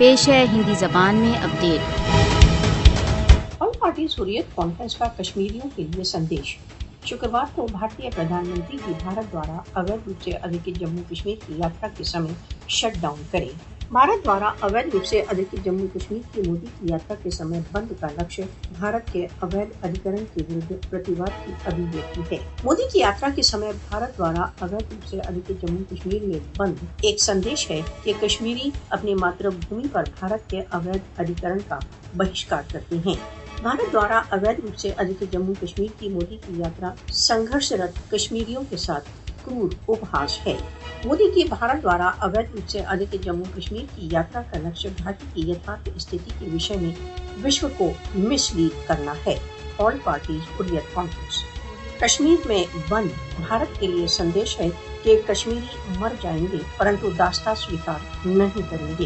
پیش ہے ہندی زبان میں اپڈیٹ۔ آل پارٹیز حریت کانفرنس کا کشمیریوں کے لیے سندیش۔ شکروار کو بھارتی پردھان منتری کی بھارت دوارا اویدھ روپ سے ادھکت جموں کشمیر کی یاترا کے سمے شٹ ڈاؤن کرے۔ بھارت دوارا اویدھ روپ سے ادھکت جموں کشمیر کی مودی کی یاترا کے سمے بند کا لکشیہ بھارت کے اویدھ ادھیکرن کے ورد پرتیواد کی ابھیویکتی ہے۔ مودی کی یاترا کے سمے بھارت دوارا اویدھ روپ سے ادھکت جموں کشمیر میں بند ایک سندیش ہے کہ کشمیری اپنی ماتر بھومی پر بھارت کے اویدھ ادھیکرن کا بہشکار کرتے ہیں۔ بھارت دوارا اویدھ روپ سے ادھکت جموں کشمیر کی مودی کی یاترا سنگھرش رت کشمیریوں کے ساتھ کرور اپہاس ہے۔ مودی کی بھارت دوارا اویدھ روپ سے ادھکت جموں کشمیر کی یاترا کا لکشیہ گھاٹی کی یتھارتھ استھتی کے وشے میں وشو کو مس لیڈ کرنا ہے۔ آل پارٹیز حریت کانفرنس۔ کشمیر میں بند بھارت کے لیے سندیش ہے کہ کشمیری مر جائیں گے پرنتو داستان سویکار نہیں کریں گے۔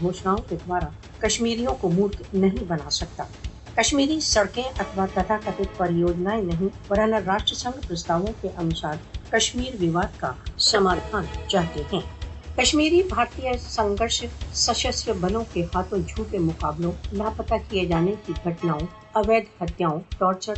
گھوشناؤں کے دوارا کشمیریوں کو مورکھ نہیں بنا سکتا۔ کشمیری سڑکیں اتوا تتھاکتھت پریوجنائیں نہیں ورنہ راشٹر سنگھ پرستاووں کے انوسار کشمیر وواد کا سمادھان چاہتے ہیں۔ کشمیری بھارتیہ سنگھرش سشستر بلوں کے ہاتھوں جھوٹے مقابلوں، لاپتہ کیے جانے کی گھٹناؤں، اویدھ ہتیاؤں، ٹارچر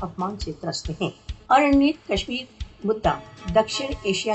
اپمان سے ترست ہیں اور انیت کشمیر مدعا دکشن ایشیا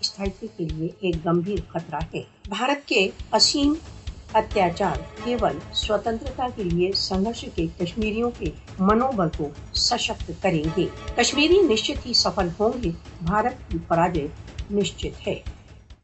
استھائیتو کے لیے ایک گمبھیر خطرہ ہے۔ بھارت کے اسیم اتیاچار کیول سوتنترتا کے لیے سنگھرش کے کشمیریوں کے منوبل کو سشکت کریں گے۔ کشمیری نشچت ہی سفل ہوں گے، بھارت کی پراجے نشچت ہے۔